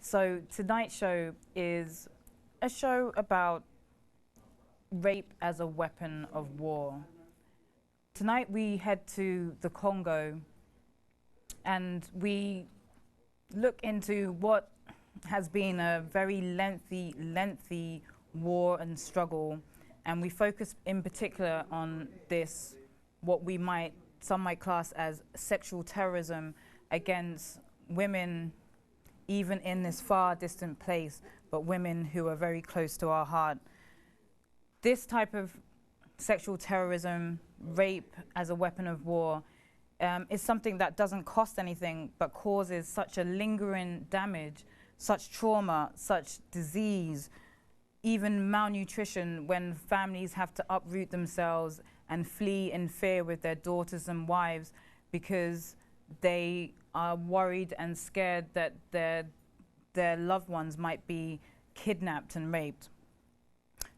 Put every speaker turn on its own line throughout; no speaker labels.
So tonight's show is a show about rape as a weapon of war. Tonight we head to the Congo and we look into what has been a very lengthy war and struggle, and we focus in particular on this, what some might class as sexual terrorism against women, even in this far distant place, but women who are very close to our heart. This type of sexual terrorism, rape as a weapon of war, is something that doesn't cost anything but causes such a lingering damage, such trauma, such disease, even malnutrition, when families have to uproot themselves and flee in fear with their daughters and wives because they are worried and scared that their loved ones might be kidnapped and raped.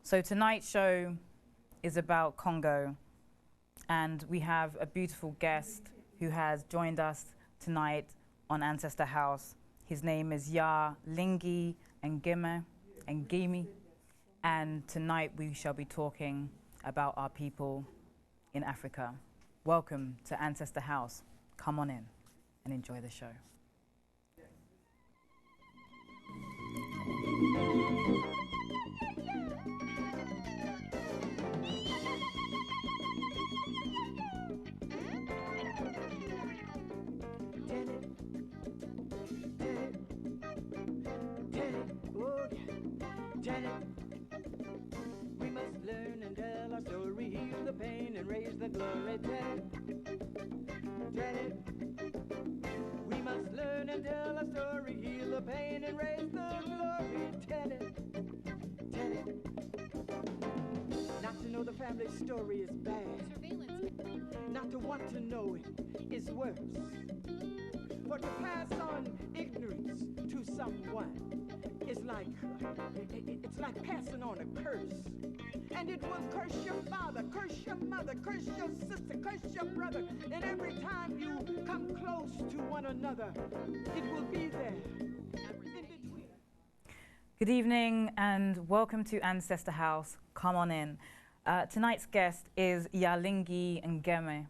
So tonight's show is about Congo, and we have a beautiful guest who has joined us tonight on Ancestor House. His name is Yaa Lengi Ngemi, and tonight we shall be talking about our people in Africa. Welcome to Ancestor House. Come on in and enjoy the show.
We must learn and tell our story, heal the pain and raise the glory. We must learn and tell our story, heal the pain and raise the glory. Tell it. Not to know the family story is bad. Not to want to know it is worse. For to pass on ignorance to someone is it's like passing on a curse. And it will curse your father, curse your mother, curse your sister, curse your brother. And every time you come close to one another, it will be there in between.
Good evening and welcome to Ancestor House. Come on in. Tonight's guest is Yaa Lengi Ngemi,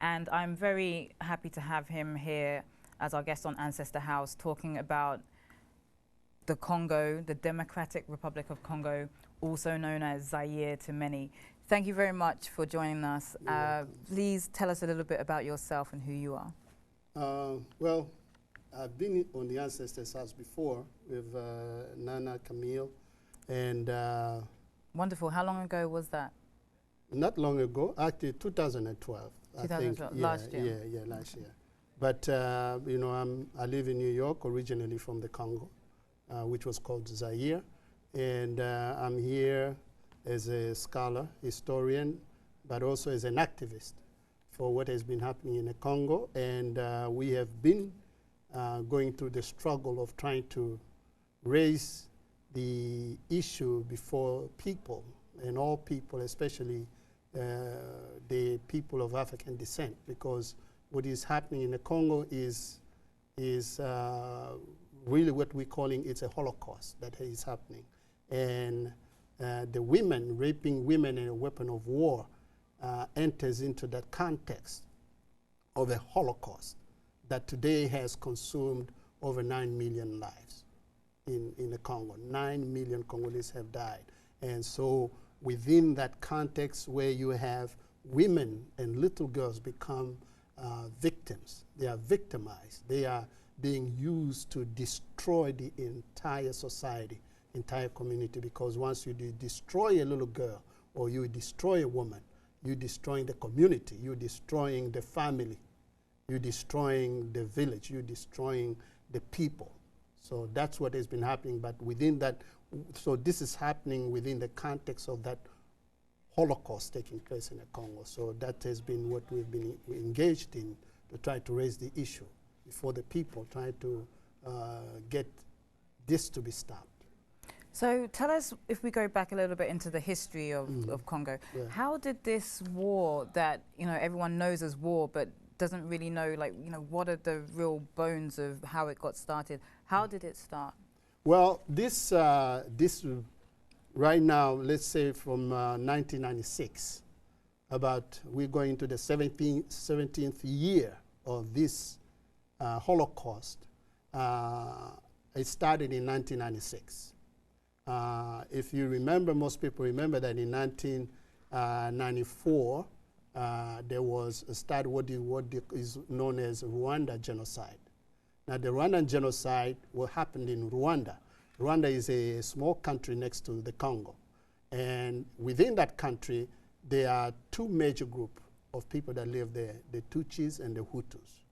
and I'm very happy to have him here as our guest on Ancestor House, talking about the Congo, the Democratic Republic of Congo, also known as Zaire to many. Thank you very much for joining us. Please tell us a little bit about yourself and who you are.
Well, I've been on the Ancestors House before with Nana Camille, and
wonderful. How long ago was that?
Not long ago, actually 2012.
2012, last year.
Yeah, last year. But you know, I live in New York, originally from the Congo, which was called Zaire, and I'm here as a scholar, historian, but also as an activist for what has been happening in the Congo. And we have been going through the struggle of trying to raise the issue before people, and all people, especially the people of African descent, because what is happening in the Congo is really what we're calling it's a holocaust that is happening. And the women, raping women in a weapon of war enters into that context of a holocaust that today has consumed over 9 million lives in the Congo. 9 million Congolese have died. And so within that context where you have women and little girls become victims, they are victimized, they are being used to destroy the entire society, entire community, because once you destroy a little girl or you destroy a woman, you're destroying the community, you're destroying the family, you're destroying the village, you're destroying the people. So that's what has been happening, but within that, so this is happening within the context of that Holocaust taking place in the Congo. So that has been what we've been engaged in to try to raise the issue before the people, try to get this to be stopped.
So tell us, if we go back a little bit into the history of Congo, how did this war that, you know, everyone knows as war, but doesn't really know, like, you know, what are the real bones of how it got started? How did it start?
Well, this right now, let's say from 1996, we're going to the 17th year of this Holocaust. It started in 1996. If you remember, most people remember that in 1994, there was what is known as Rwanda genocide. Now, the Rwandan genocide happened in Rwanda. Rwanda is a small country next to the Congo. And within that country, there are two major groups of people that live there, the Tutsis and the Hutus.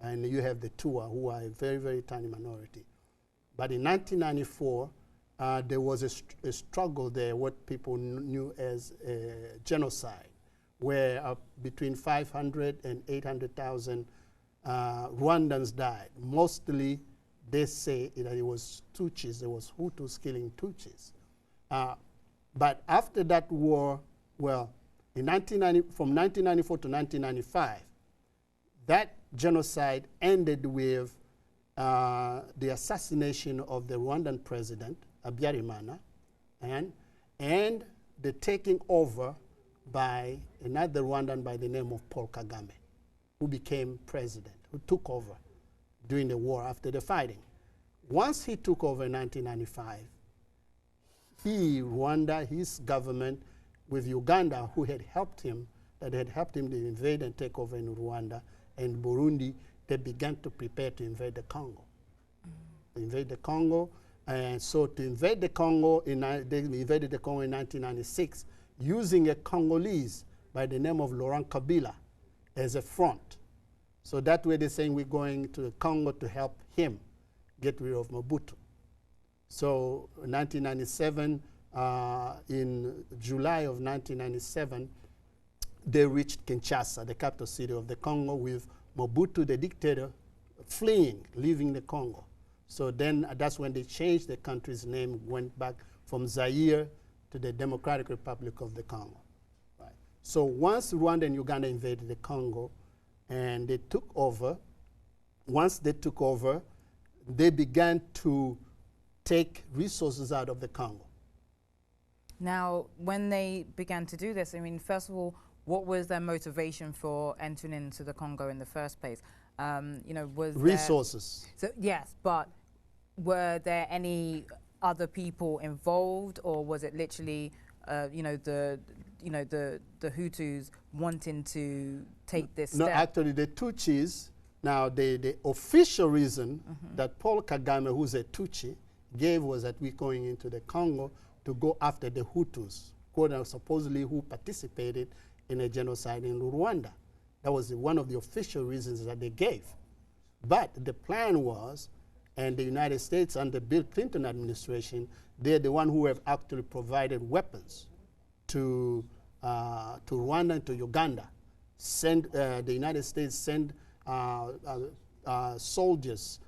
And you have the Tuwa, who are a very, very tiny minority. But in 1994, there was a struggle there, what people knew as a genocide, where between 500 and 800,000 Rwandans died. Mostly, they say that it was Tutsis, it was Hutus killing Tutsis. But after that war, well, from 1994 to 1995, that genocide ended with the assassination of the Rwandan president, Habyarimana, and the taking over by another Rwandan by the name of Paul Kagame, who became president, who took over during the war after the fighting. Once he took over in 1995, Rwanda, his government, with Uganda, who had helped him, to invade and take over in Rwanda, and Burundi, they began to prepare to invade the Congo. Invade the Congo, and so to invade the Congo, they invaded the Congo in 1996, using a Congolese by the name of Laurent Kabila as a front. So that way they're saying we're going to the Congo to help him get rid of Mobutu. So in 1997, in July of 1997, they reached Kinshasa, the capital city of the Congo, with Mobutu, the dictator, fleeing, leaving the Congo. So then that's when they changed the country's name, went back from Zaire to the Democratic Republic of the Congo. Right. So once Rwanda and Uganda invaded the Congo and they took over, once they took over, they began to take resources out of the Congo.
Now, when they began to do this, I mean, first of all, what was their motivation for entering into the Congo in the first place? You know, was
resources.
Yes, but were there any other people involved, or was it literally, you know, the Hutus wanting to take this step?
No, actually, the Tutsis. Now, the official reason that Paul Kagame, who's a Tutsi, gave was that we're going into the Congo to go after the Hutus, supposedly who participated in a genocide in Rwanda. That was one of the official reasons that they gave. But the plan was, and the United States under Bill Clinton administration, they're the one who have actually provided weapons to Rwanda and to Uganda. The United States sent soldiers,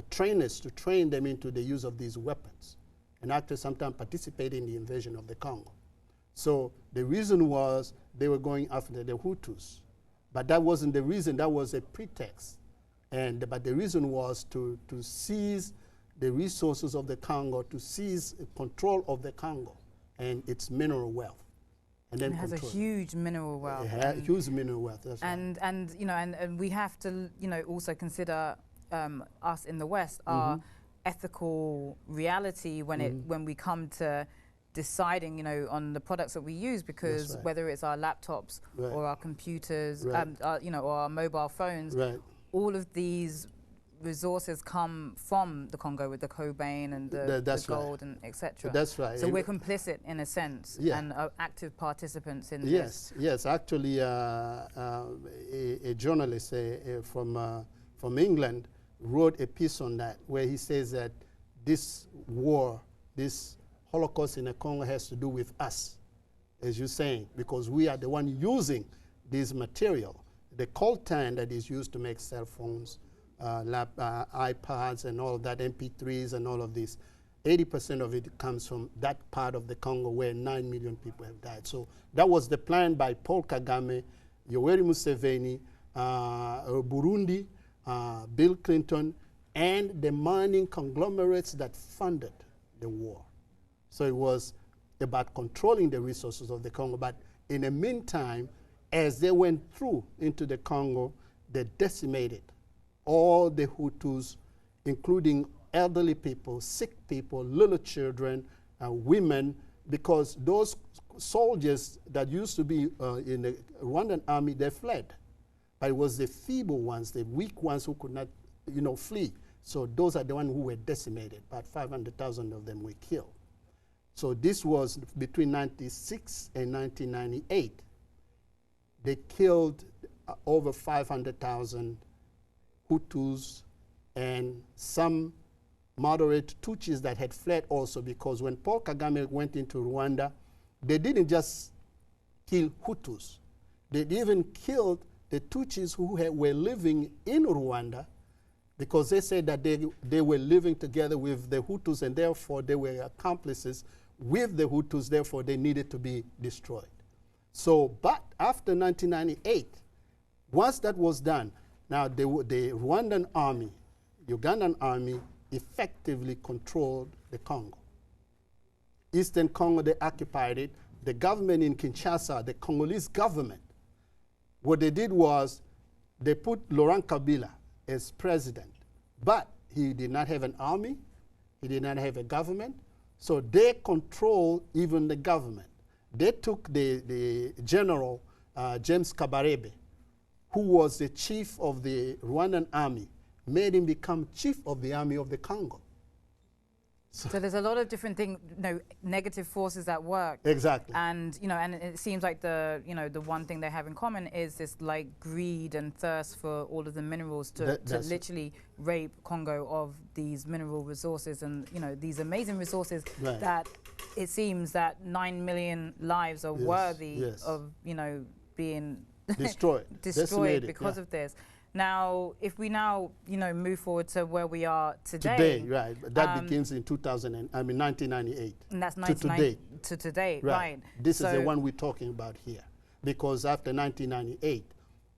trainers to train them into the use of these weapons, and actually sometimes participate in the invasion of the Congo. So the reason was they were going after the Hutus. But that wasn't the reason, that was a pretext. But the reason was to seize the resources of the Congo, to seize control of the Congo and its mineral wealth. And then
it has a huge mineral wealth.
It has huge mineral wealth, that's
right. And you know, and we have to, you know, also consider us in the West, our ethical reality when we come to deciding, you know, on the products that we use, because whether it's our laptops or our computers, you know, or our mobile phones, all of these resources come from the Congo with the cobain and the gold and etc.
That's right.
So we're complicit in a sense and active participants in
this. Yes, actually a journalist from England wrote a piece on that where he says that this war, this Holocaust in the Congo has to do with us, as you're saying, because we are the one using this material. The coltan that is used to make cell phones, iPads and all of that, MP3s and all of this, 80% of it comes from that part of the Congo where 9 million people have died. So that was the plan by Paul Kagame, Yoweri Museveni, Burundi, Bill Clinton, and the mining conglomerates that funded the war. So it was about controlling the resources of the Congo. But in the meantime, as they went through into the Congo, they decimated all the Hutus, including elderly people, sick people, little children, women, because those soldiers that used to be in the Rwandan army, they fled. But it was the feeble ones, the weak ones who could not, flee. So those are the ones who were decimated. About 500,000 of them were killed. So this was between 1996 and 1998. They killed over 500,000 Hutus and some moderate Tutsis that had fled also, because when Paul Kagame went into Rwanda, they didn't just kill Hutus. They even killed the Tutsis who were living in Rwanda, because they said that they were living together with the Hutus and therefore they were accomplices with the Hutus, therefore they needed to be destroyed. So, but after 1998, once that was done, now the Rwandan army, Ugandan army, effectively controlled the Congo. Eastern Congo, they occupied it. The government in Kinshasa, the Congolese government, what they did was they put Laurent Kabila as president, but he did not have an army, he did not have a government, so they controlled even the government. They took the general, James Kabarebe, who was the chief of the Rwandan army, made him become chief of the army of the Congo.
So there's a lot of different things, negative forces at work.
Exactly.
And, and it seems like the one thing they have in common is this like greed and thirst for all of the minerals to literally rape Congo of these mineral resources and, these amazing resources that it seems that 9 million lives are worthy of, being destroyed because of this. Now, if we now, move forward to where we are today.
Right. That begins in 1998.
And that's to today, right.
This is the one we're talking about here. Because after 1998,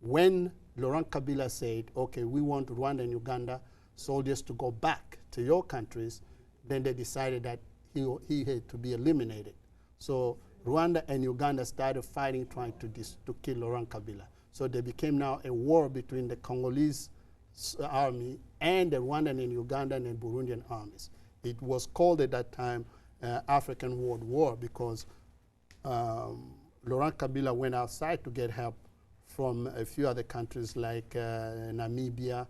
when Laurent Kabila said, okay, we want Rwanda and Uganda soldiers to go back to your countries, then they decided that he had to be eliminated. So Rwanda and Uganda started fighting, trying to kill Laurent Kabila. So there became now a war between the Congolese army and the Rwandan and Ugandan and Burundian armies. It was called at that time African World War because Laurent Kabila went outside to get help from a few other countries like Namibia,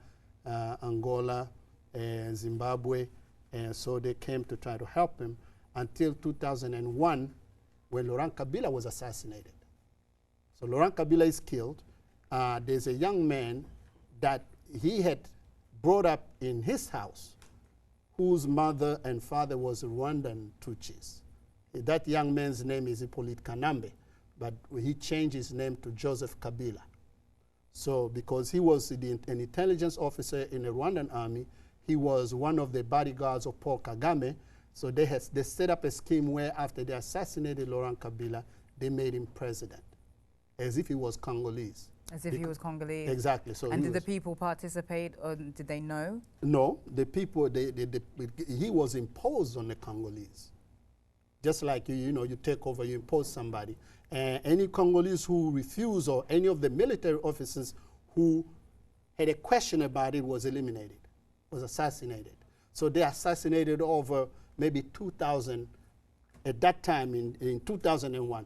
Angola, and Zimbabwe. And so they came to try to help him until 2001 when Laurent Kabila was assassinated. So Laurent Kabila is killed. There's a young man that he had brought up in his house whose mother and father was Rwandan Tutsis. That young man's name is Hippolyte Kanambe, but he changed his name to Joseph Kabila. So because he was an intelligence officer in the Rwandan army, he was one of the bodyguards of Paul Kagame. So they set up a scheme where after they assassinated Laurent Kabila, they made him president, as if he was Congolese.
As if he was Congolese.
Exactly. So
and did the people participate, or did they know?
No, the people, he was imposed on the Congolese. Just like, you take over, you impose somebody. Any Congolese who refused, or any of the military officers who had a question about it, was eliminated, was assassinated. So they assassinated over maybe 2,000 at that time in 2001.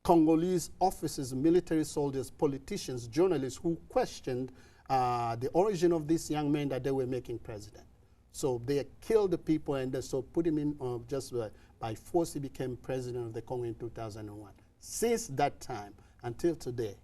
Congolese officers, military soldiers, politicians, journalists who questioned the origin of this young man that they were making president. So they killed the people and so put him in just by force. He became president of the Congo in 2001. Since that time until today,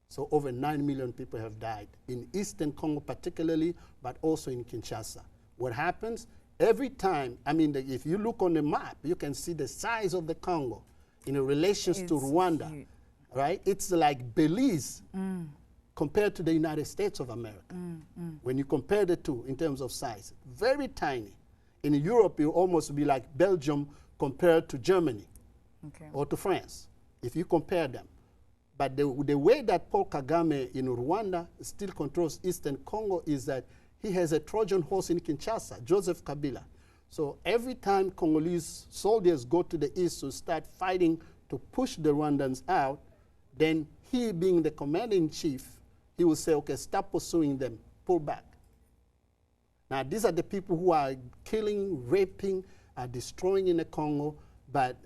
so over 9 million people have died in Eastern Congo particularly, but also in Kinshasa. What happens? Every time, if you look on the map, you can see the size of the Congo in relations to Rwanda, huge. Right? It's like Belize compared to the United States of America. When you compare the two in terms of size, very tiny. In Europe, it will almost be like Belgium compared to Germany or to France, if you compare them. But the way that Paul Kagame in Rwanda still controls Eastern Congo is that he has a Trojan horse in Kinshasa, Joseph Kabila. So every time Congolese soldiers go to the east to start fighting to push the Rwandans out, then he, being the commander-in-chief, he will say, okay, stop pursuing them, pull back. Now, these are the people who are killing, raping, destroying in the Congo, but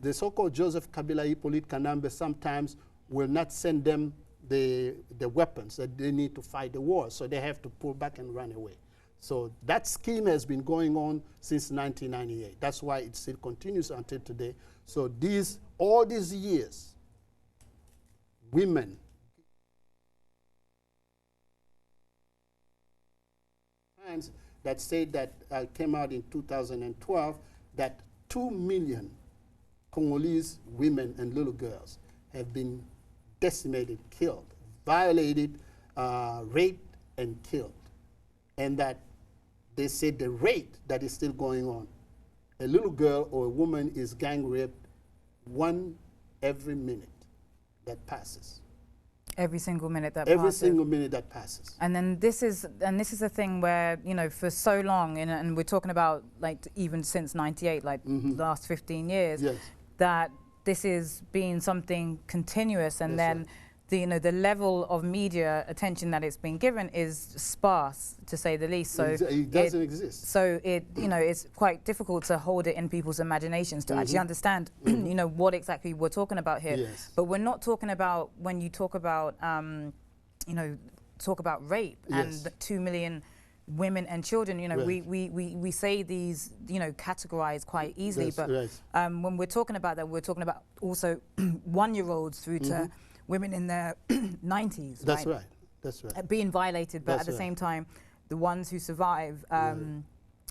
the so-called Joseph Kabila, Hippolyte Kanambe sometimes will not send them the weapons that they need to fight the war, so they have to pull back and run away. So that scheme has been going on since 1998. That's why it still continues until today. So all these years, women, that said that came out in 2012 that 2 million Congolese women and little girls have been decimated, killed, violated, raped, and killed. And that they said the rate that is still going on, a little girl or a woman is gang raped 1 every minute that passes.
Every single minute that passes.
Every single minute that passes.
And then this is a thing where, you know, for so long, and we're talking about like even since '98, like the last 15 years,
yes,
that this is being something continuous, and
That's
then
right.
the level of media attention that it's been given is sparse, to say the least. So
it doesn't exist.
So it's quite difficult to hold it in people's imaginations to actually understand, you know, what exactly we're talking about here.
Yes.
But we're not talking about, when you talk about, you know, talk about rape and
Yes.
the 2 million women and children, you know,
Right.
we say these, you know, categorized quite easily,
That's
but
right.
when we're talking about that, we're talking about also 1-year-olds through to women in their 90s,
That's right. That's right.
being violated, but
That's
at the
right.
same time, the ones who survive,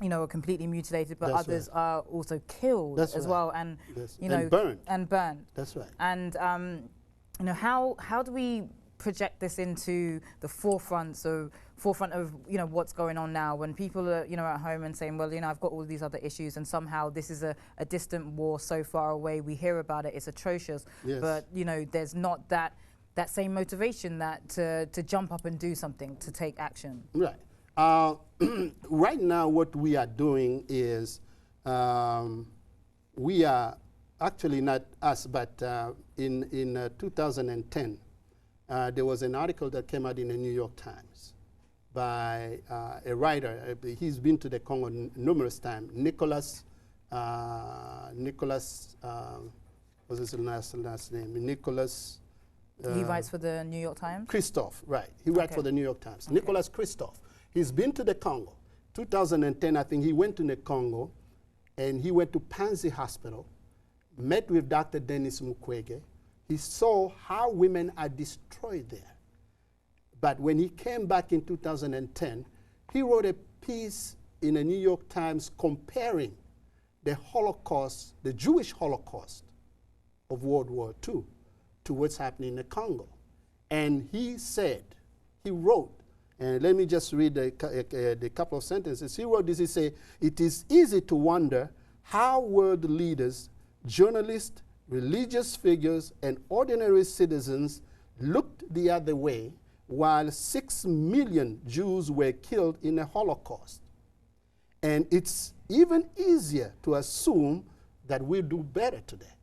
you know, are completely mutilated, but
That's
others are also killed
That's
as
right.
well, and
That's
you know,
and burned.
and burned.
That's right.
And you know, how do we project this into the forefront of, you know, what's going on now, when people are, you know, at home and saying, well, you know, I've got all these other issues, and somehow this is a distant war so far away, we hear about it, it's atrocious,
Yes.
but you know, there's not that same motivation that to jump up and do something, to take action.
Right. Right now, what we are doing is we are actually, not us, but in 2010, there was an article that came out in the New York Times by a writer. He's been to the Congo numerous times, Nicholas, what's his last name? Nicholas.
He writes for the New York Times?
Christophe, right. He writes for the New York Times. Okay. Nicholas Christophe. He's been to the Congo. 2010, I think he went to the Congo, and he went to Panzi Hospital, met with Dr. Denis Mukwege. He saw how women are destroyed there. But when he came back in 2010, he wrote a piece in the New York Times comparing the Holocaust, the Jewish Holocaust of World War II, to what's happening in the Congo. And he said, he wrote, and let me just read the couple of sentences. He wrote this, he said, it is easy to wonder how world leaders, journalists, religious figures, and ordinary citizens looked the other way while 6 million Jews were killed in the Holocaust. And it's even easier to assume that we'll do better today.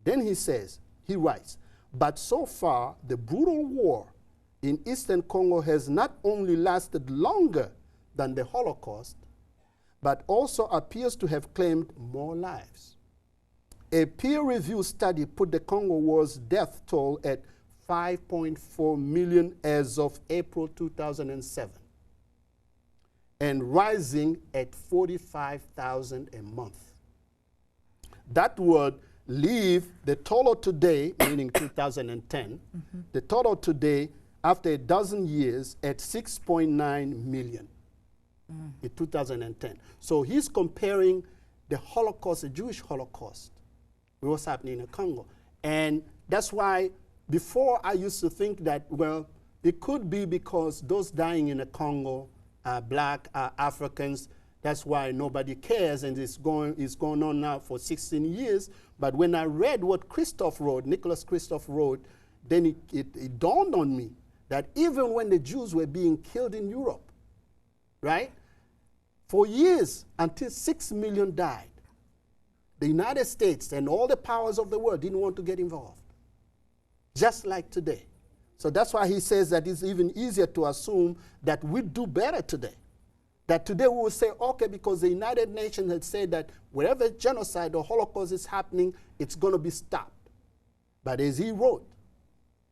Then he says, he writes, but so far, the brutal war in Eastern Congo has not only lasted longer than the Holocaust, but also appears to have claimed more lives. A peer-reviewed study put the Congo War's death toll at 5.4 million as of April 2007, and rising at 45,000 a month. That would leave the total today, meaning 2010, the total today, after a dozen years, at 6.9 million in 2010. So he's comparing the Holocaust, the Jewish Holocaust, with what's happening in the Congo. And that's why before I used to think that, well, it could be because those dying in the Congo are black, are Africans. That's why nobody cares, and it's going on now for 16 years. But when I read what Christophe wrote, Nicholas Christophe wrote, then it dawned on me that even when the Jews were being killed in Europe, right? For years, until 6 million died, the United States and all the powers of the world didn't want to get involved, just like today. So that's why he says that it's even easier to assume that we do better today. That today we will say, okay, because the United Nations had said that wherever genocide or Holocaust is happening, it's going to be stopped. But as he wrote,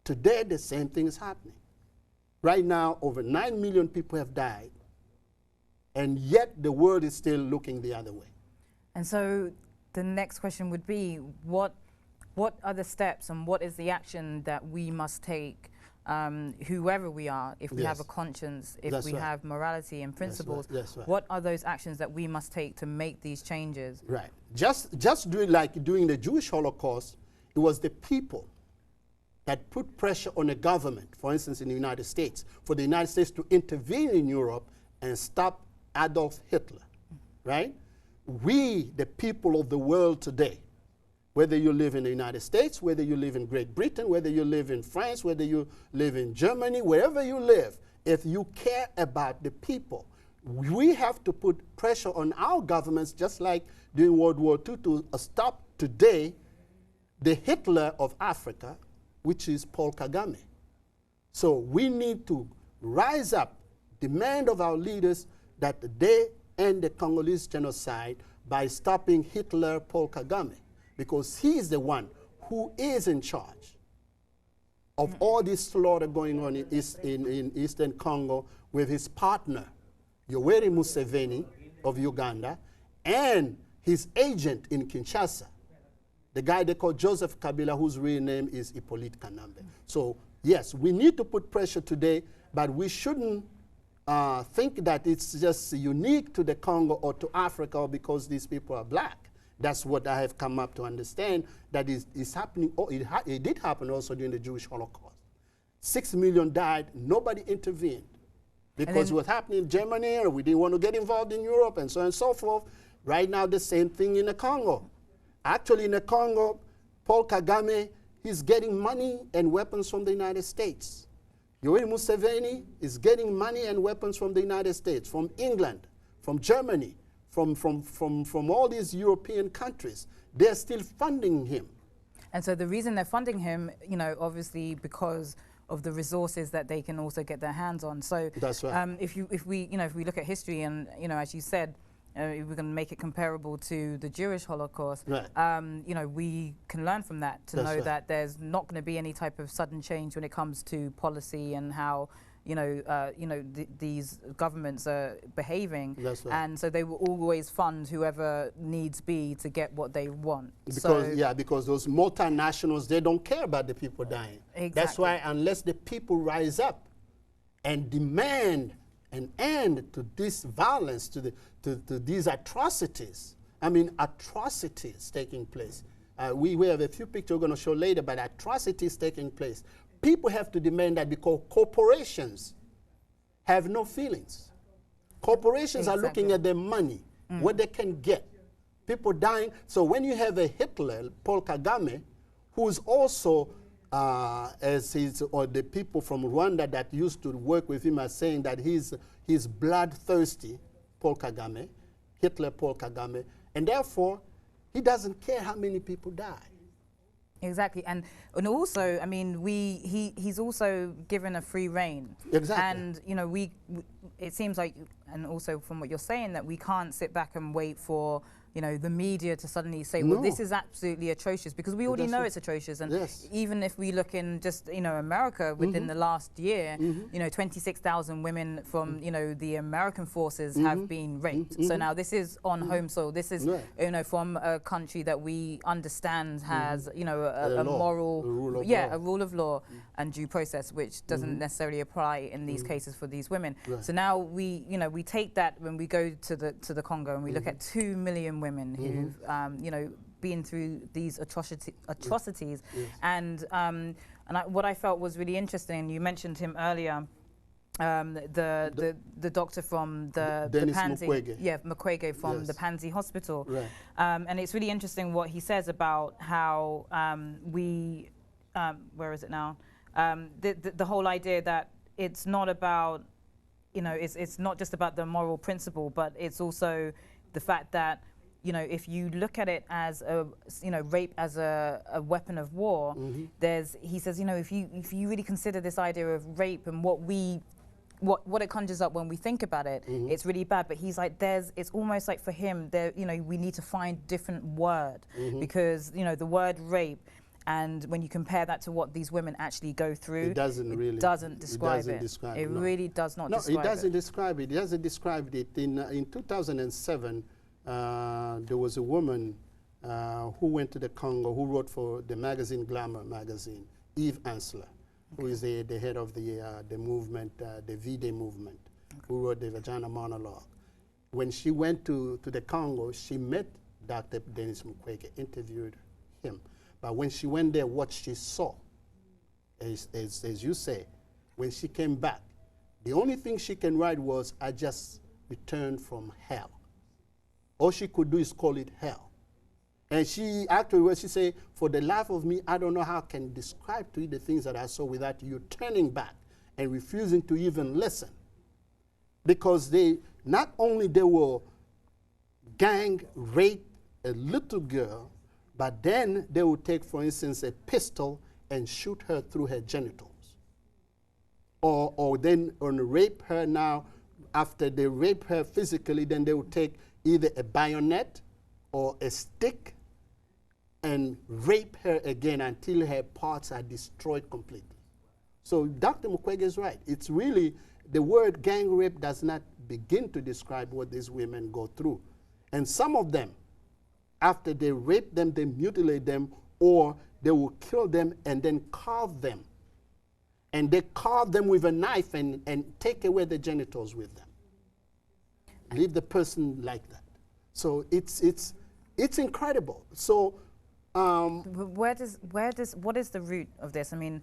today the same thing is happening. Right now, over 9 million people have died, and yet the world is still looking the other way.
And so the next question would be, what are the steps and what is the action that we must take, whoever we are, if we have a conscience, if we have morality and principles, what are those actions that we must take to make these changes? Right.
Just during the Jewish Holocaust, it was the people that put pressure on the government, for instance in the United States, for the United States to intervene in Europe and stop Adolf Hitler, right? We, the people of the world today, whether you live in the United States, whether you live in Great Britain, whether you live in France, whether you live in Germany, wherever you live, if you care about the people, we have to put pressure on our governments, just like during World War II, to stop today the Hitler of Africa, which is Paul Kagame. So we need to rise up, demand of our leaders that they end the Congolese genocide by stopping Hitler, Paul Kagame, because he is the one who is in charge of all this slaughter going on in Eastern Congo with his partner, Yoweri Museveni of Uganda, and his agent in Kinshasa, the guy they call Joseph Kabila, whose real name is Hippolyte Kanambe. So yes, we need to put pressure today, but we shouldn't think that it's just unique to the Congo or to Africa or because these people are black. That's what I have come up to understand, that is happening. Oh, it did happen also during the Jewish Holocaust. 6 million died, nobody intervened. Because what's happening in Germany, and we didn't want to get involved in Europe, and so on and so forth. Right now, the same thing in the Congo. Actually, in the Congo, Paul Kagame, he's getting money and weapons from the United States. Yoweri Museveni is getting money and weapons from the United States, from England, from Germany, from all these European countries. They're still funding him.
And so the reason they're funding him, you know, obviously because of the resources that they can also get their hands on. So
that's right.
If we look at history and, you know, as you said, if we're going to make it comparable to the Jewish Holocaust, right. You know, we can learn from that to know that there's not going to be any type of sudden change when it comes to policy and how, these governments are behaving. That's right. And so they will always fund whoever needs be to get what they want.
Because those multinationals, they don't care about the people dying. Exactly. That's why unless the people rise up and demand an end to this violence, to these atrocities. I mean, atrocities taking place. We have a few pictures we're going to show later, but atrocities taking place. People have to demand that because corporations have no feelings. Corporations are looking at their money, what they can get. People dying. So when you have a Hitler, Paul Kagame, who's also or the people from Rwanda that used to work with him are saying that he's bloodthirsty, Paul Kagame, Hitler Paul Kagame, and therefore he doesn't care how many people die.
Exactly, and also, I mean, he's also given a free reign.
Exactly.
And you know, it seems like, and also from what you're saying, that we can't sit back and wait for, you know, the media to suddenly say, well, this is absolutely atrocious, because we already know it's atrocious. And even if we look in just, you know, America within the last year, you know, 26,000 women from, you know, the American forces have been raped. So now this is on home soil. This is, you know, from a country that we understand has, you know, a moral, a rule of law and due process, which doesn't necessarily apply in these cases for these women. So now we, you know, we take that when we go to the Congo and we look at 2 million women who've, you know, been through these atrocities. And what I felt was really interesting, you mentioned him earlier, the doctor from the Pansy, Mukwege from the Pansy Hospital. Right. And it's really interesting what he says about how where is it now? The whole idea that it's not about you know, it's not just about the moral principle, but it's also the fact that, you know, if you look at it as a, you know, rape as a weapon of war, he says, you know, if you really consider this idea of rape and what it conjures up when we think about it, it's really bad. But he's like, it's almost like for him, you know, we need to find different word because, you know, the word rape, and when you compare that to what these women actually go through,
it doesn't
describe it. It really does not describe it.
No, it doesn't describe it. It hasn't described it. In 2007, there was a woman who went to the Congo, who wrote for the magazine, Glamour magazine, Eve Ensler, who is the head of the movement, the V-Day movement, who wrote the Vagina Monologue. When she went to the Congo, she met Dr. Denis Mukwege, interviewed him. But when she went there, what she saw, as you say, when she came back, the only thing she can write was, I just returned from hell. All she could do is call it hell. And she actually, she said, for the life of me, I don't know how I can describe to you the things that I saw without you turning back and refusing to even listen. Because not only they were gang rape a little girl, but then they would take, for instance, a pistol and shoot her through her genitals. Or then rape her now, after they rape her physically, then they would take either a bayonet or a stick and rape her again until her parts are destroyed completely. So Dr. Mukwege is right. It's really, the word gang rape does not begin to describe what these women go through. And some of them, after they rape them, they mutilate them, or they will kill them and then carve them. And they carve them with a knife and take away the genitals with them. Leave the person like that. So it's incredible. So
what is the root of this? I mean,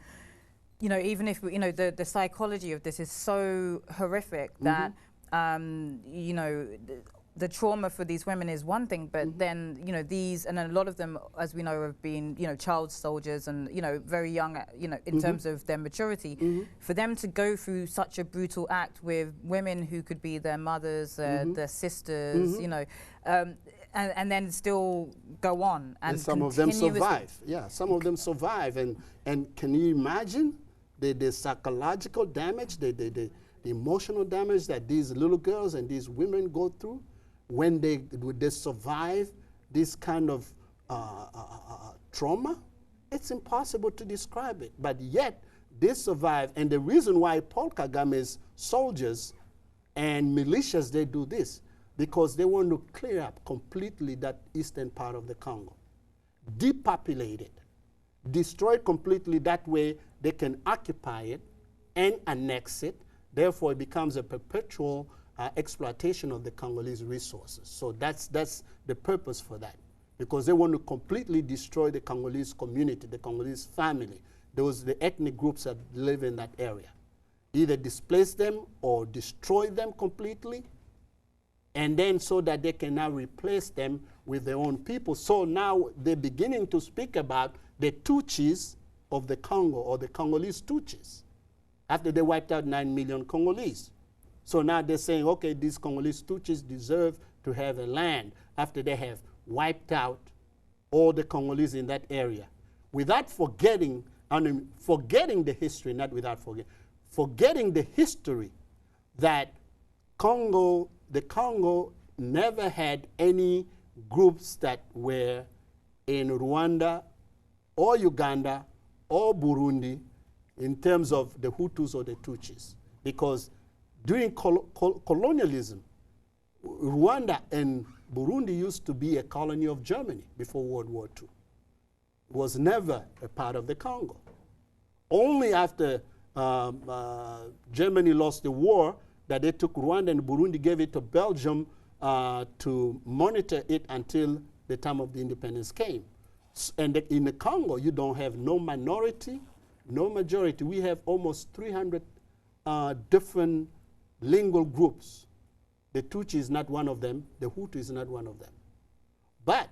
you know, even if you know the psychology of this is so horrific that you know, the trauma for these women is one thing, but then, you know, and a lot of them, as we know, have been, you know, child soldiers and, you know, very young, you know, in terms of their maturity. For them to go through such a brutal act with women who could be their mothers, their sisters, you know, and then still go on. And
some of them survive. Yeah, some of them survive. And can you imagine the psychological damage, the emotional damage that these little girls and these women go through when they survive this kind of trauma? It's impossible to describe it, but yet they survive. And the reason why Paul Kagame's soldiers and militias, they do this, because they want to clear up completely that eastern part of the Congo, depopulate it, destroy it completely. That way they can occupy it and annex it. Therefore, it becomes a perpetual exploitation of the Congolese resources. So that's the purpose for that, because they want to completely destroy the Congolese community, the Congolese family, the ethnic groups that live in that area. Either displace them or destroy them completely, and then so that they can now replace them with their own people. So now they're beginning to speak about the Tutsis of the Congo, or the Congolese Tutsis, after they wiped out 9 million Congolese. So now they're saying, okay, these Congolese Tutsis deserve to have a land after they have wiped out all the Congolese in that area. Without forgetting, forgetting the history, not without forgetting the history that the Congo never had any groups that were in Rwanda or Uganda or Burundi in terms of the Hutus or the Tutsis. Because during colonialism, Rwanda and Burundi used to be a colony of Germany before World War II. It was never a part of the Congo. Only after Germany lost the war that they took Rwanda and Burundi, gave it to Belgium to monitor it until the time of the independence came. And in the Congo, you don't have no minority, no majority. We have almost 300 different lingual groups. The Tutsi is not one of them. The Hutu is not one of them. But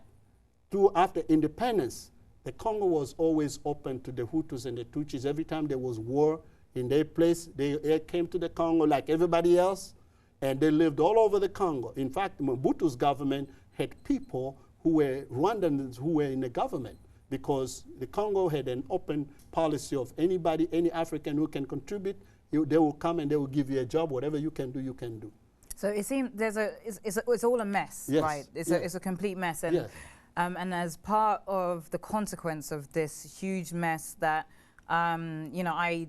after independence, the Congo was always open to the Hutus and the Tutsis. Every time there was war, in their place. They came to the Congo like everybody else, and they lived all over the Congo. In fact, Mobutu's government had people who were Rwandans who were in the government, because the Congo had an open policy of anybody, any African who can contribute, they will come and they will give you a job. Whatever you can do, you can do.
So it seems it's all a mess,
yes.
right? It's a complete mess. And,
yes.
And as part of the consequence of this huge mess that, you know, I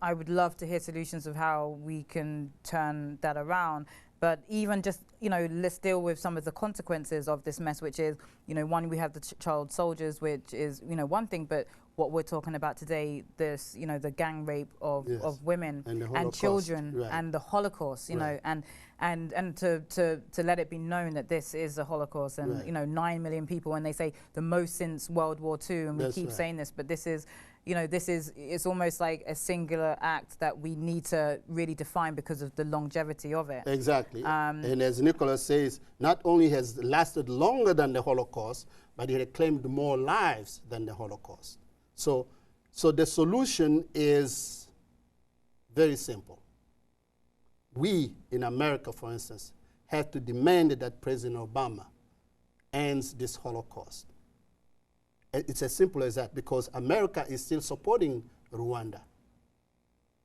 would love to hear solutions of how we can turn that around. But even just, you know, let's deal with some of the consequences of this mess, which is, you know, one, we have the child soldiers, which is, you know, one thing, but what we're talking about today, this, you know, the gang rape of women and children, right. and the Holocaust, you
right.
know, and to let it be known that this is a Holocaust, and
right.
you know, 9 million people, and they say the most since World War II, and
That's
we keep
right.
saying this, but this is, you know, it's almost like a singular act that we need to really define because of the longevity of it.
Exactly. And as Nicholas says, not only has it lasted longer than the Holocaust, but it had claimed more lives than the Holocaust. So the solution is very simple. We in America, for instance, have to demand that President Obama ends this Holocaust. It's as simple as that, because America is still supporting Rwanda.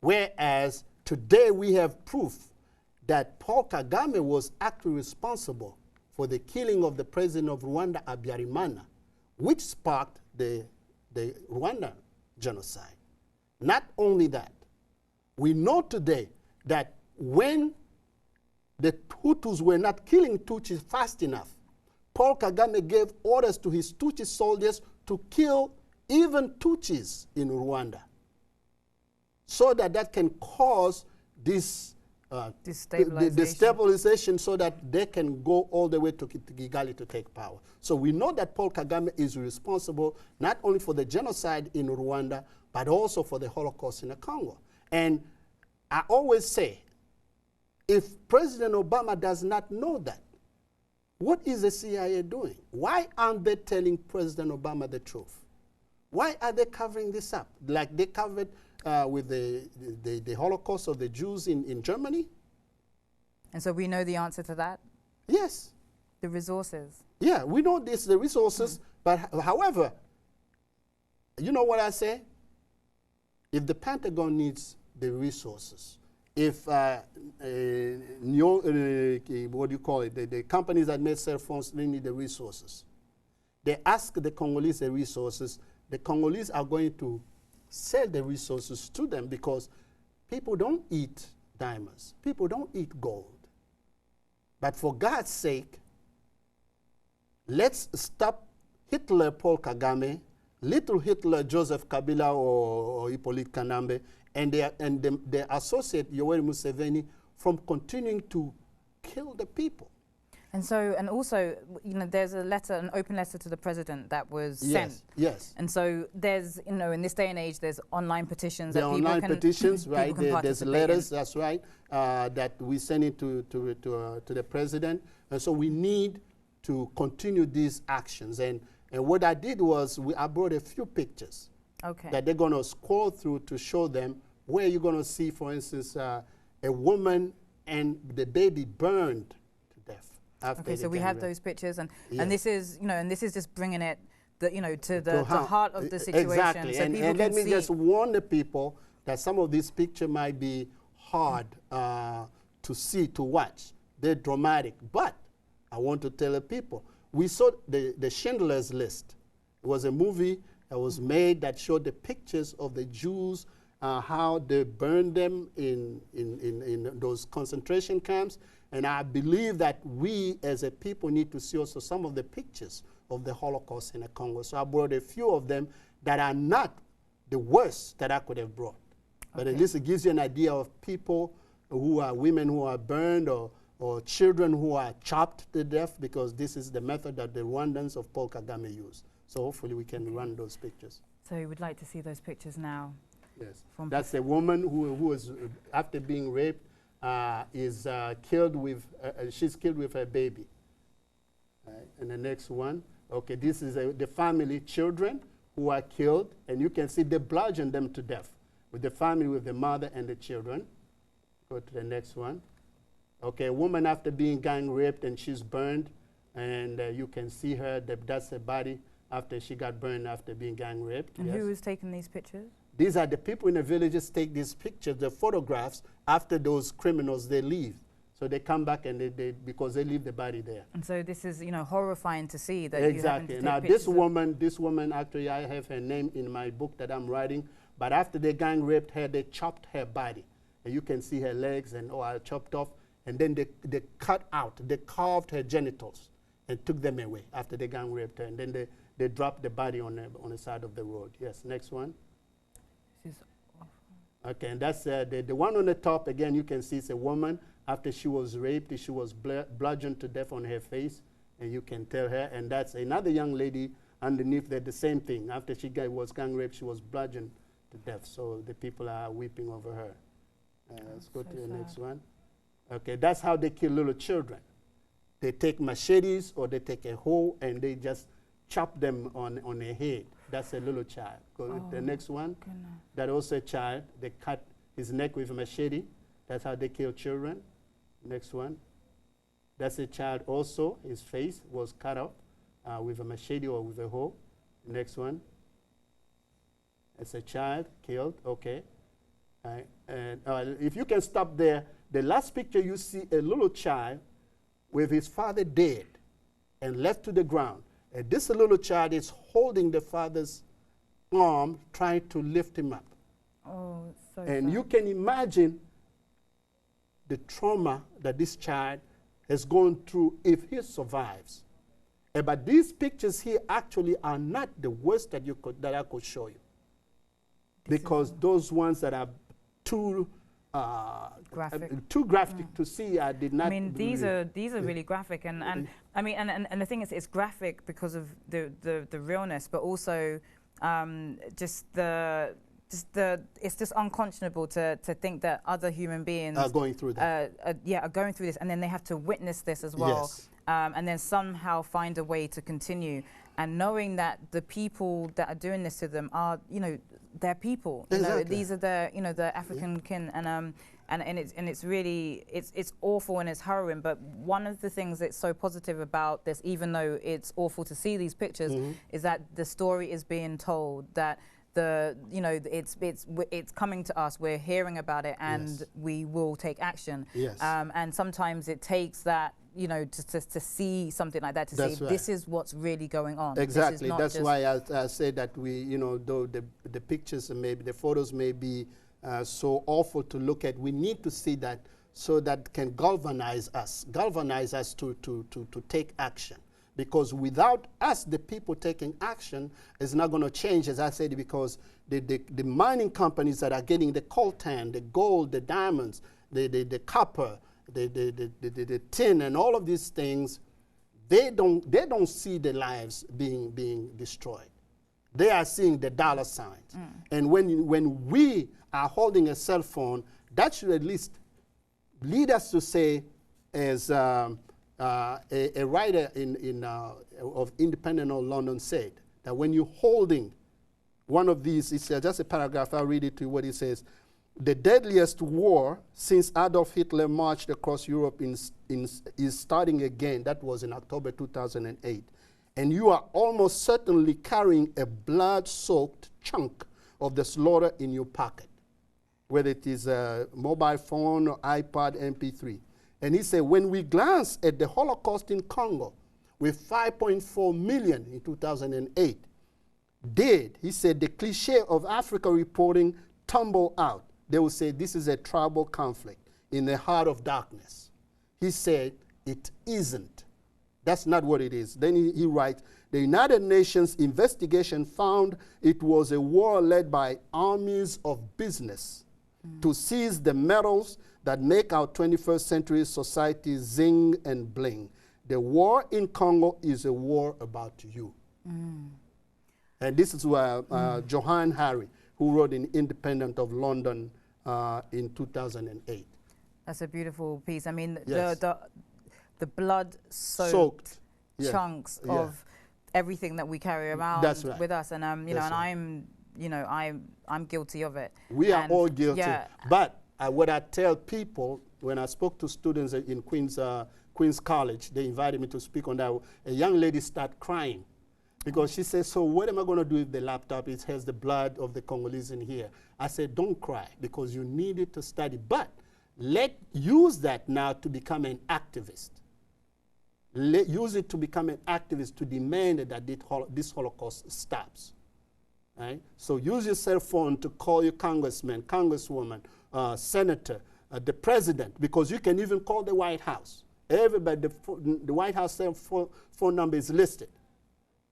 Whereas today we have proof that Paul Kagame was actually responsible for the killing of the president of Rwanda, Habyarimana, which sparked the Rwanda genocide. Not only that, we know today that when the Hutus were not killing Tutsis fast enough, Paul Kagame gave orders to his Tutsi soldiers to kill even Tutsis in Rwanda, so that can cause this destabilization, so that they can go all the way to Kigali to take power. So we know that Paul Kagame is responsible not only for the genocide in Rwanda, but also for the Holocaust in the Congo. And I always say, if President Obama does not know that, what is the CIA doing? Why aren't they telling President Obama the truth? Why are they covering this up? Like they covered with the Holocaust of the Jews in Germany?
And so we know the answer to that?
Yes.
The resources.
Yeah, we know this, the resources, but however, you know what I say? If the Pentagon needs the resources, if what do you call it, the companies that make cell phones, they need the resources. They ask the Congolese the resources. The Congolese are going to sell the resources to them, because people don't eat diamonds. People don't eat gold. But for God's sake, let's stop Hitler, Paul Kagame, little Hitler, Joseph Kabila or Hippolyte Kanambe, and their associate, Yoweri Museveni, from continuing to kill the people.
And so, and also, you know, there's a letter, an open letter to the president that was sent.
Yes.
And so there's, you know, in this day and age, there's online petitions
that
people
online
can
petitions, right? There's letters,
in.
That's right, that we send it to the president. And so we need to continue these actions. And what I did was I brought a few pictures that they're going to scroll through to show them where you're going to see, for instance, a woman and the baby burned to death.
Okay, so we have those pictures, and this is, you know, and this is just bringing it, you know, to the heart of the situation.
Exactly,
so
and let me just warn the people that some of these pictures might be hard to see, to watch. They're dramatic, but I want to tell the people, we saw the Schindler's List. It was a movie that was made that showed the pictures of the Jews, how they burned them in those concentration camps. And I believe that we as a people need to see also some of the pictures of the Holocaust in the Congo. So I brought a few of them that are not the worst that I could have brought. But at least it gives you an idea of people who are women who are burned, or children who are chopped to death, because this is the method that the Rwandans of Paul Kagame used. So hopefully we can run those pictures.
So you would like to see those pictures now?
Yes. That's a woman who was, after being raped, is killed with, she's killed with her baby. And the next one, okay, this is the family, children who are killed, and you can see they bludgeon them to death with the family, with the mother and the children. Go to the next one. Okay, a woman after being gang raped and she's burned, and you can see her, that's her body after she got burned after being gang raped.
And who is taking these pictures?
These are the people in the villages take these pictures, the photographs, after those criminals, they leave. So they come back and because they leave the body there.
And so this is, you know, horrifying to see that
exactly. Now this woman, actually I have her name in my book that I'm writing, but after they gang raped her, they chopped her body. And you can see her legs and all chopped off, and then they cut out, they carved her genitals and took them away after they gang raped her, and then they dropped the body on the side of the road. Yes, next one.
This is awful.
Okay, and that's the one on the top, again, you can see it's a woman. After she was raped, she was bludgeoned to death on her face, and you can tell her. And that's another young lady underneath there, the same thing. After she was gang raped, she was bludgeoned to death. So the people are weeping over her. Let's go to the next one. Okay, that's how they kill little children. They take machetes or they take a hoe and they just chop them on their head. That's a little child. Go to the next one.
Goodness.
That also a child. They cut his neck with a machete. That's how they kill children. Next one. That's a child also. His face was cut off with a machete or with a hoe. Next one. It's a child killed. Okay. And if you can stop there, the last picture you see a little child with his father dead and left to the ground. And this little child is holding the father's arm, trying to lift him up.
Oh, it's so
And
sad.
you can imagine the trauma that this child has gone through if he survives. But these pictures here actually are not the worst that I could show you. Because those ones that are too graphic to see, I did not.
I mean, these are really graphic, and I mean, and the thing is, it's graphic because of the realness, but also it's just unconscionable to think that other human beings
are going through that.
Are going through this, and then they have to witness this as well,
Yes.
And then somehow find a way to continue, and knowing that the people that are doing this to them are, you know, they're people.
Exactly.
You know, these are the, you know, the African kin, and it's really it's awful and it's harrowing. But one of the things that's so positive about this, even though it's awful to see these pictures, is that the story is being told. That it's coming to us. We're hearing about it, and
Yes.
we will take action.
Yes.
And sometimes it takes that, you know, to see something like that, to
That's
say
right.
this is what's really going on.
Exactly.
This is not
That's
just
why I say that we, you know, though the pictures the photos may be so awful to look at, we need to see that so that can galvanize us to take action. Because without us, the people taking action, is not going to change, as I said, because the mining companies that are getting the coltan, the gold, the diamonds, the copper, the tin, and all of these things, they don't see the lives being destroyed. They are seeing the dollar signs. And when we are holding a cell phone, that should at least lead us to say, as a writer of Independent of London said, that when you're holding one of these, it's just a paragraph, I'll read it to you what he says. The deadliest war since Adolf Hitler marched across Europe is starting again. That was in October 2008. And you are almost certainly carrying a blood-soaked chunk of the slaughter in your pocket, whether it is a mobile phone or iPod, MP3. And he said, when we glance at the Holocaust in Congo, with 5.4 million in 2008 dead, he said the cliche of Africa reporting tumble out. They will say this is a tribal conflict in the heart of darkness. He said it isn't. That's not what it is. Then he writes, the United Nations investigation found it was a war led by armies of business to seize the metals that make our 21st century society zing and bling. The war in Congo is a war about you. And this is where Johann Hari, who wrote in Independent of London in 2008.
That's a beautiful piece. I mean,
Yes.
the blood-soaked
yeah.
chunks
Yeah.
of everything that we carry around
That's right.
with us, and you know,
That's
and
right.
I'm you know, I'm guilty of it.
We are all guilty.
Yeah.
But what I tell people, when I spoke to students in Queen's College, they invited me to speak on that. A young lady started crying because she said, so what am I going to do if the laptop has the blood of the Congolese in here? I said, don't cry, because you need it to study. But use that now to become an activist. Use it to become an activist to demand that this Holocaust stops. Right? So use your cell phone to call your congressman, congresswoman, senator, the president, because you can even call the White House. Everybody, the White House phone number is listed.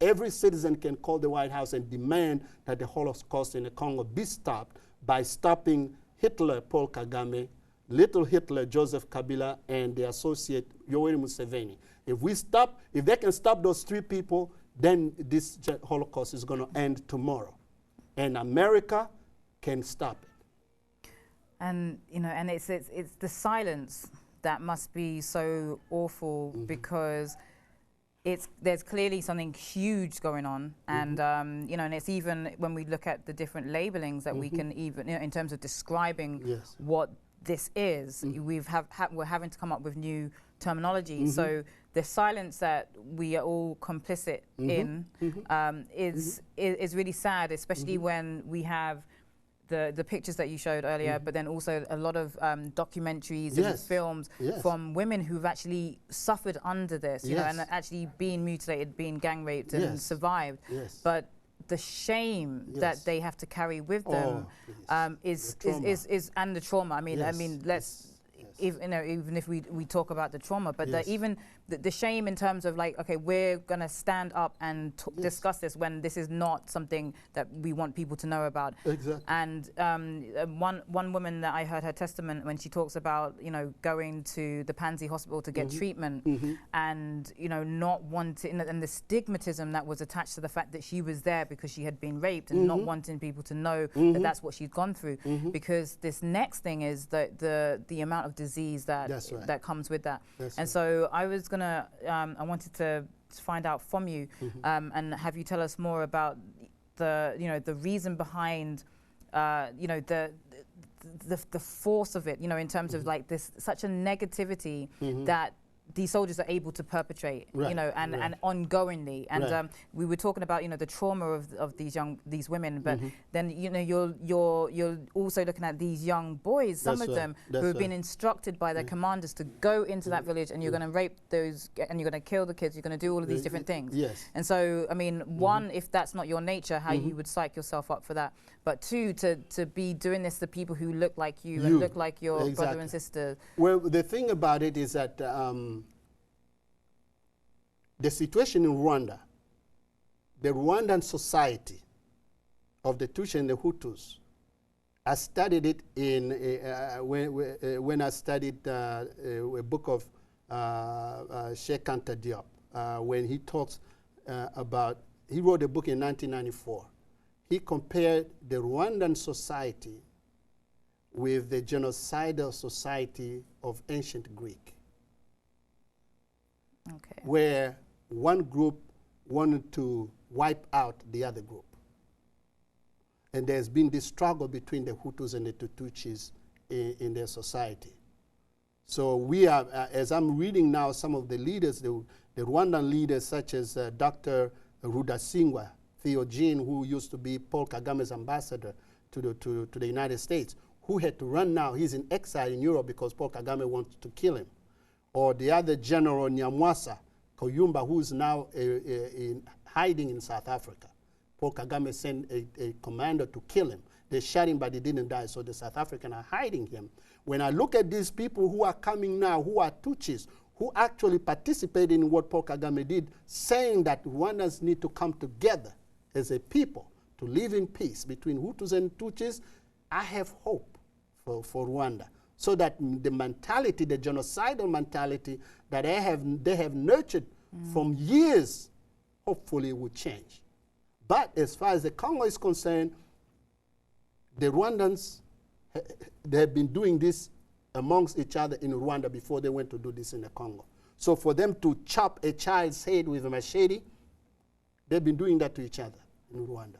Every citizen can call the White House and demand that the Holocaust in the Congo be stopped by stopping Hitler, Paul Kagame, little Hitler, Joseph Kabila, and the associate, Yoweri Museveni. If they can stop those three people, then this Holocaust is going to end tomorrow. And America can stop it.
And, you know, and it's the silence that must be so awful, because there's clearly something huge going on, and you know, and it's even when we look at the different labelings that we can even, you know, in terms of describing what this is, we're having to come up with new terminology. So the silence that we are all complicit in is really sad, especially when we have the pictures that you showed earlier, but then also a lot of documentaries and films from women who've actually suffered under this, you know, and actually been mutilated, been gang raped and survived. But the shame that they have to carry with them is and the trauma. I mean, let's. If, you know, even if we talk about the trauma, but even the shame in terms of like, okay, we're gonna stand up and discuss this when this is not something that we want people to know about.
Exactly.
And one woman that I heard her testament when she talks about, you know, going to the Pansy Hospital to get treatment, and, you know, not wanting, and the stigmatism that was attached to the fact that she was there because she had been raped, and not wanting people to know that that's what she'd gone through, because this next thing is the amount of disease that that comes with that. And so I was gonna, I wanted to find out from you and have you tell us more about the, you know, the reason behind, you know, the force of it, you know, in terms of like this such a negativity that these soldiers are able to perpetrate, you know, and ongoingly. And we were talking about, you know, the trauma of these women, but then, you know, you're also looking at these young boys, some of them who have been instructed by their commanders to go into that village, and you're going to rape those, and you're going to kill the kids, you're going to do all of these different things. And so, I mean, one, if that's not your nature, how you would psych yourself up for that. But two, to be doing this to people who look like you and look like your brother and sister.
Well, the thing about it is that the situation in Rwanda, the Rwandan society of the Tutsi and the Hutus, I studied it in when I studied a book of Cheikh Anta Diop, when he talks about, he wrote a book in 1994. He compared the Rwandan society with the genocidal society of ancient Greek, where one group wanted to wipe out the other group. And there's been this struggle between the Hutus and the Tutsis in their society. So we are, as I'm reading now some of the leaders, the Rwandan leaders such as Dr. Rudasingwa Theogene, who used to be Paul Kagame's ambassador to the United States, who had to run now. He's in exile in Europe because Paul Kagame wanted to kill him. Or the other general, Nyamwasa Koyumba, who is now hiding in South Africa. Paul Kagame sent a commander to kill him. They shot him, but he didn't die, so the South Africans are hiding him. When I look at these people who are coming now, who are Tutsis, who actually participated in what Paul Kagame did, saying that Rwandans need to come together as a people to live in peace between Hutus and Tutsis, I have hope for Rwanda. So that the mentality, the genocidal mentality that they have nurtured from years, hopefully will change. But as far as the Congo is concerned, the Rwandans, they have been doing this amongst each other in Rwanda before they went to do this in the Congo. So for them to chop a child's head with a machete, they've been doing that to each other in Rwanda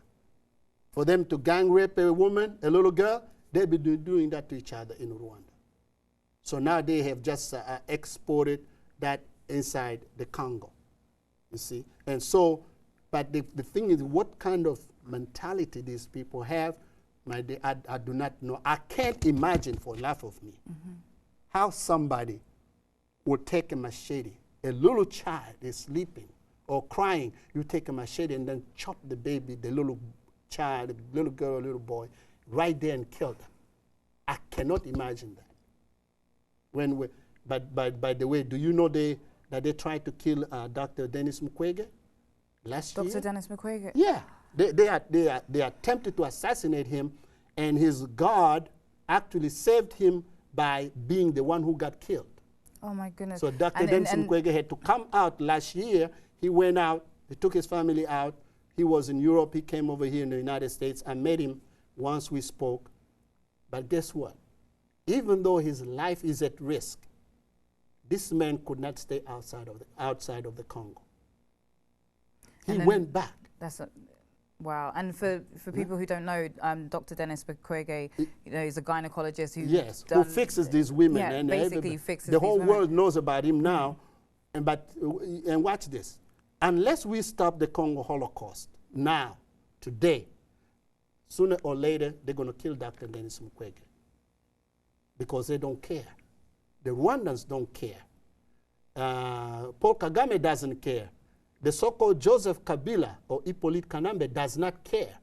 for them to gang rape a woman, a little girl, they've been doing that to each other in Rwanda. So now they have just exported that inside the Congo, you see. And so, but the thing is, what kind of mentality these people have, I do not know. I can't imagine for the life of me how somebody would take a machete, a little child is sleeping or crying, you take a machete and then chop the baby, the little child, the little girl, little boy, right there and kill them. I cannot imagine that. But by the way, do you know that they tried to kill Dr. Denis Mukwege last year?
Dr. Denis Mukwege?
Yeah. They attempted to assassinate him, and his guard actually saved him by being the one who got killed.
Oh, my goodness.
So Dr. Denis Mukwege had to come out last year. He went out. He took his family out. He was in Europe. He came over here in the United States. I met him once we spoke. But guess what? Even though his life is at risk, this man could not stay outside of the Congo. He went back.
Wow. And for people who don't know, Dr. Denis Mukwege, he's a gynecologist
who fixes these women.
Yeah,
and
basically fixes
the
these
whole
women.
world knows about him now. And watch this. Unless we stop the Congo Holocaust now, today, sooner or later, they're going to kill Dr. Denis Mukwege. Because they don't care. The Rwandans don't care. Paul Kagame doesn't care. The so-called Joseph Kabila or Hippolyte Kanambe does not care.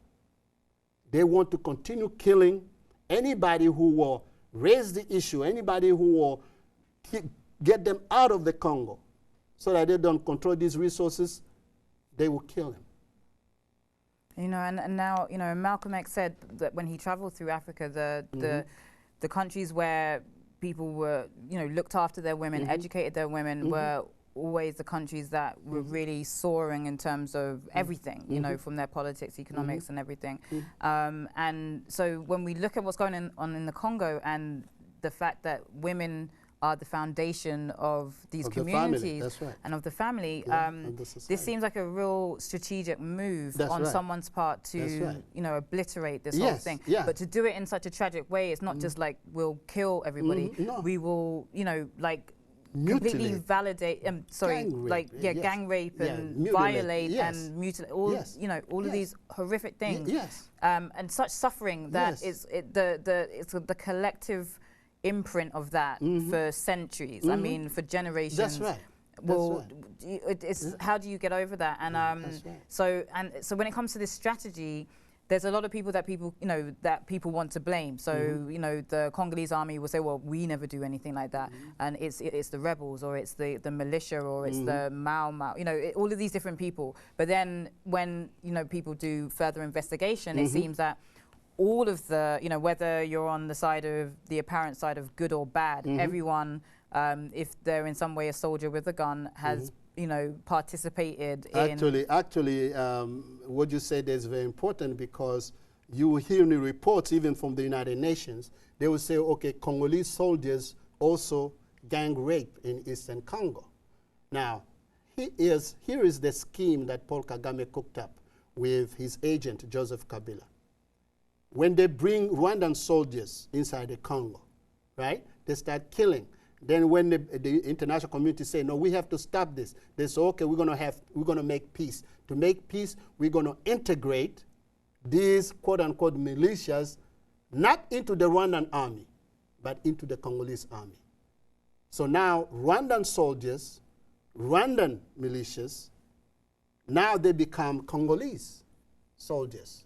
They want to continue killing anybody who will raise the issue, anybody who will get them out of the Congo so that they don't control these resources. They will kill them.
You know, and now, you know, Malcolm X said that when he traveled through Africa, the countries where people were, you know, looked after their women, educated their women, were always the countries that were really soaring in terms of everything, you know, from their politics, economics, and everything. And so when we look at what's going on in the Congo and the fact that women are the foundation of these communities and of the family, this seems like a real strategic move on someone's part to, you know, obliterate this whole thing. But to do it in such a tragic way, it's not just like we'll kill everybody. We will, you know, like completely validate, gang rape and violate and mutilate, all, you know, all of these horrific things. And such suffering that it's the collective imprint of that for centuries. I mean, for generations.
That's right.
Well, it's how do you get over that? And so when it comes to this strategy, there's a lot of people that people want to blame. So you know, the Congolese army will say, well, we never do anything like that, and it's the rebels, or it's the militia, or it's the Mau Mau. You know, all of these different people. But then when, you know, people do further investigation, it seems that all of the, you know, whether you're on the side of the apparent side of good or bad, everyone, if they're in some way a soldier with a gun, has, you know, participated in...
Actually, what you said is very important, because you will hear in the reports, even from the United Nations, they will say, okay, Congolese soldiers also gang rape in Eastern Congo. Now, here is the scheme that Paul Kagame cooked up with his agent, Joseph Kabila. When they bring Rwandan soldiers inside the Congo, right, they start killing. Then when the international community say, no, we have to stop this, they say, okay, we're going to make peace. To make peace, we're going to integrate these quote-unquote militias not into the Rwandan army, but into the Congolese army. So now Rwandan soldiers, Rwandan militias, now they become Congolese soldiers.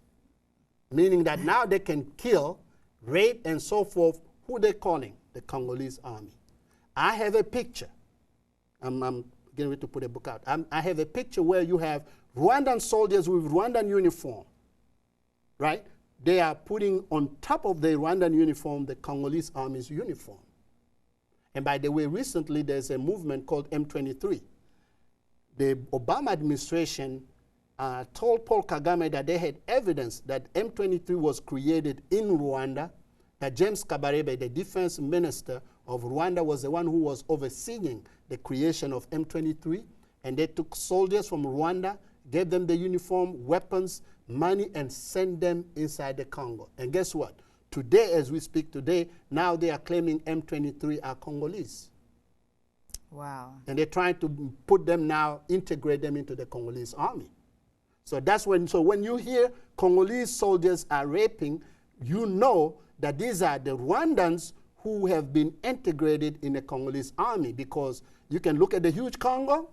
Meaning that now they can kill, rape, and so forth. Who they're calling? The Congolese army. I have a picture. I'm getting ready to put a book out. I have a picture where you have Rwandan soldiers with Rwandan uniform, right? They are putting on top of the Rwandan uniform the Congolese army's uniform. And by the way, recently there's a movement called M23. The Obama administration told Paul Kagame that they had evidence that M23 was created in Rwanda, that James Kabarebe, the defense minister of Rwanda, was the one who was overseeing the creation of M23, and they took soldiers from Rwanda gave them the uniform, weapons, money, and sent them inside the Congo. And guess what? Today, as we speak today, now they are claiming M23 are Congolese.
Wow.
And they're trying to put them now, integrate them into the Congolese army. So that's when, so when you hear Congolese soldiers are raping, you know that these are the Rwandans who have been integrated in the Congolese army, because you can look at the huge Congo,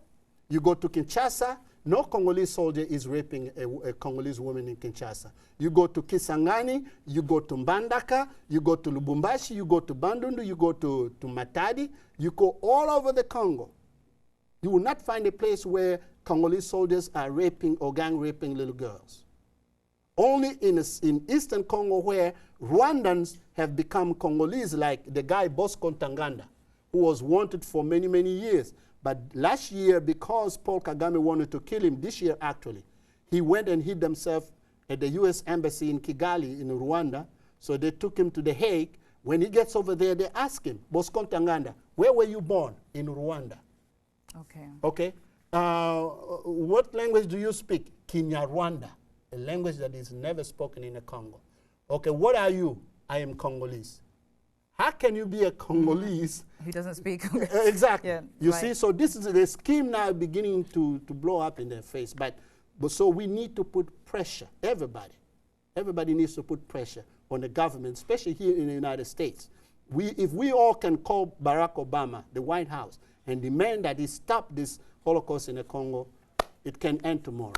you go to Kinshasa, no Congolese soldier is raping a Congolese woman in Kinshasa. You go to Kisangani, you go to Mbandaka, you go to Lubumbashi, you go to Bandundu, you go to Matadi, you go all over the Congo. You will not find a place where Congolese soldiers are raping or gang raping little girls. Only in Eastern Congo, where Rwandans have become Congolese, like the guy Bosco Ntaganda, who was wanted for many, many years. But last year, because Paul Kagame wanted to kill him, this year actually, he went and hid himself at the US Embassy in Kigali in Rwanda. So they took him to The Hague. When he gets over there, they ask him, Bosco Ntaganda, where were you born? In Rwanda.
Okay.
Okay. What language do you speak? Kinyarwanda, a language that is never spoken in the Congo. Okay, what are you? I am Congolese. How can you be a Congolese?
Who doesn't speak?
Exactly.
Yeah,
you
right.
see, so this is the scheme now beginning to blow up in their face. But so we need to put pressure, everybody. Everybody needs to put pressure on the government, especially here in the United States. If we all can call Barack Obama, the White House, and demand that he stop this Holocaust in the Congo, it can end tomorrow.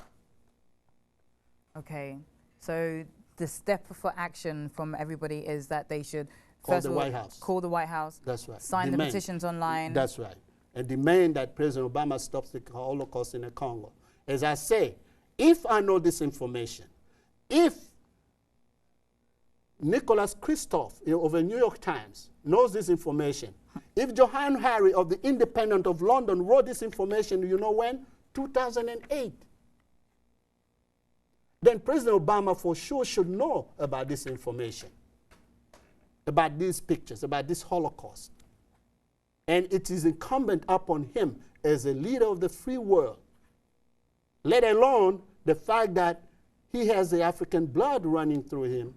Okay, so the step for action from everybody is that they should
Call the White House.
Call the White House.
That's right.
Sign the petitions online.
That's right. And demand that President Obama stops the Holocaust in the Congo. As I say, if I know this information, if Nicholas Kristof of the New York Times knows this information, if Johann Hari of the Independent of London wrote this information, you know when? 2008. Then President Obama for sure should know about this information, about these pictures, about this Holocaust. And it is incumbent upon him as a leader of the free world, let alone the fact that he has the African blood running through him,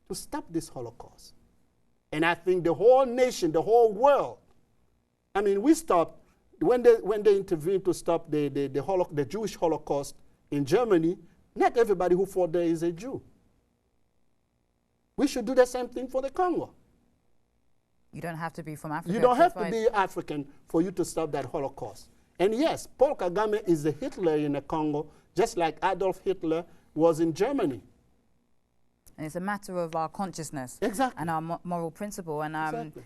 to stop this Holocaust. And I think the whole nation, the whole world, I mean, we stopped, when they intervened to stop the Jewish Holocaust in Germany, not everybody who fought there is a Jew. We should do the same thing for the Congo.
You don't have to be from Africa.
You don't have to be African for you to stop that Holocaust. And yes, Paul Kagame is the Hitler in the Congo, just like Adolf Hitler was in Germany.
And it's a matter of our consciousness.
Exactly.
And our moral principle. And,
Exactly.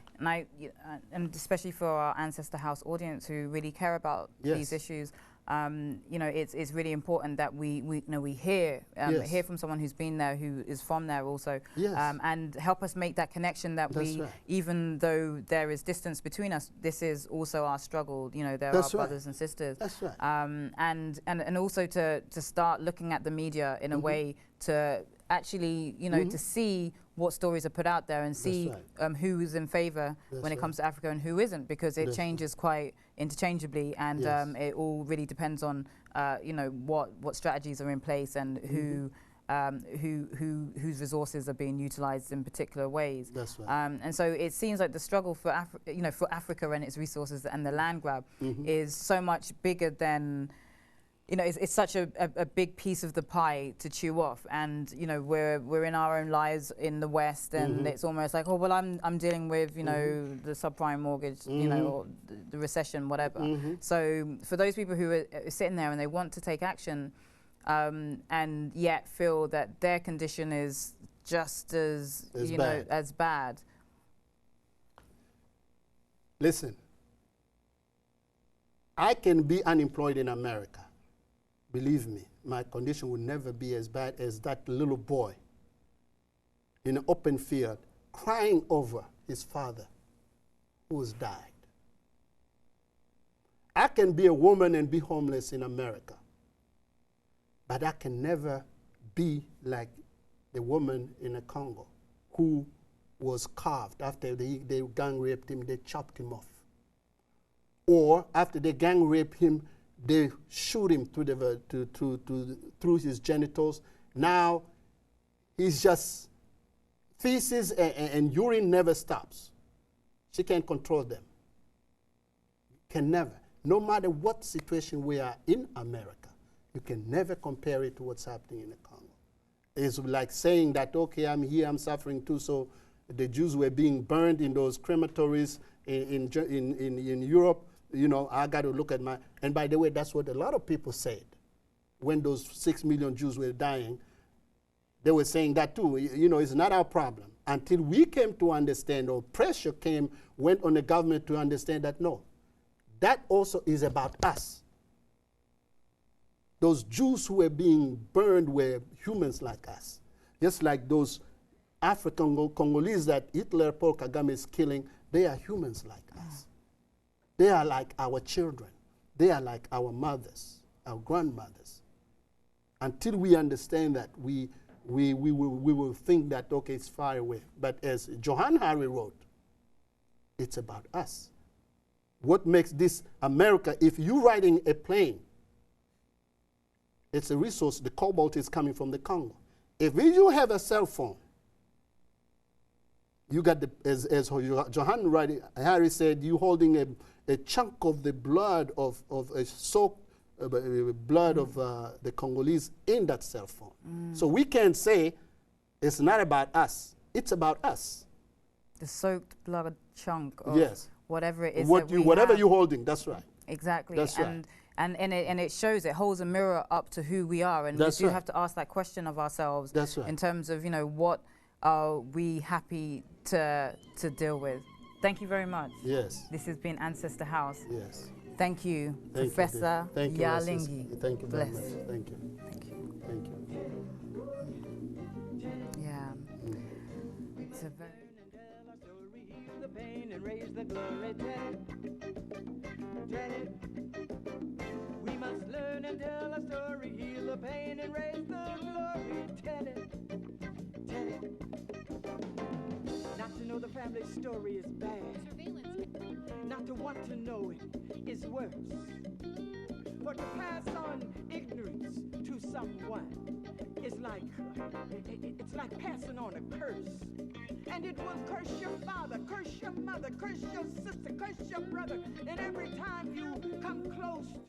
and especially for our Ancestor House audience who really care about these issues, you know, it's really important that we hear hear from someone who's been there, who is from there also, and help us make that connection that even though there is distance between us, this is also our struggle. You know, there are brothers and sisters.
That's right.
And also to start looking at the media in a way to actually, you know, to see what stories are put out there and see who is in favor when it comes to Africa and who isn't, because it changes quite interchangeably, and it all really depends on, you know, what strategies are in place and whose resources are being utilized in particular ways.
That's right.
And so it seems like the struggle for for Africa and its resources and the land grab is so much bigger than, you know, it's such a big piece of the pie to chew off, and you know we're in our own lives in the West, and it's almost like, oh well, I'm dealing with, you know, the subprime mortgage, you know, or the recession, whatever. So for those people who are sitting there and they want to take action, and yet feel that their condition is just as as bad.
Listen, I can be unemployed in America. Believe me, my condition will never be as bad as that little boy in an open field crying over his father who has died. I can be a woman and be homeless in America, but I can never be like the woman in the Congo who was carved after they gang raped him, they chopped him off. Or after they gang raped him, They shoot him through his genitals. Now, he's just feces and urine never stops. She can't control them. Can never. No matter what situation we are in America, you can never compare it to what's happening in the Congo. It's like saying that, okay, I'm here, I'm suffering too, so the Jews were being burned in those crematories in Europe. You know, I got to look at my, and by the way, that's what a lot of people said when those 6 million Jews were dying. They were saying that too. You know, it's not our problem. Until we came to understand, or pressure went on the government to understand that, no, that also is about us. Those Jews who were being burned were humans like us. Just like those African Congolese that Hitler, Paul Kagame is killing, they are humans like us. They are like our children. They are like our mothers, our grandmothers. Until we understand that, we will think that, okay, it's far away. But as Johann Hari wrote, it's about us. What makes this America, if you're riding a plane, it's a resource, the cobalt is coming from the Congo. If you have a cell phone, you got the, as Johann Hari said, you holding a chunk of the blood of a soaked blood of the Congolese in that cell phone. So we can say it's not about us, it's about us.
The soaked blood chunk of whatever it is
whatever you're holding, that's right.
Exactly.
That's right.
And it shows, it holds a mirror up to who we are, and we do have to ask that question of ourselves.
That's right.
In terms of, you know, what are we happy to deal with. Thank you very much.
Yes.
This has been Ancestor House.
Yes.
Thank you, Professor Yaa Lengi.
Thank you very much.
Bless.
Thank you.
Thank you.
Thank you.
Yeah. It's a very
the pain and raise the glory, tell it. We must learn and tell a story, heal the pain and raise the glory, tell it. Not to know the family story is bad. Not to want to know it is worse. For to pass on ignorance to someone is like, it's like passing on a curse. And it will curse your father, curse your mother, curse your sister, curse your brother. And every time you come close to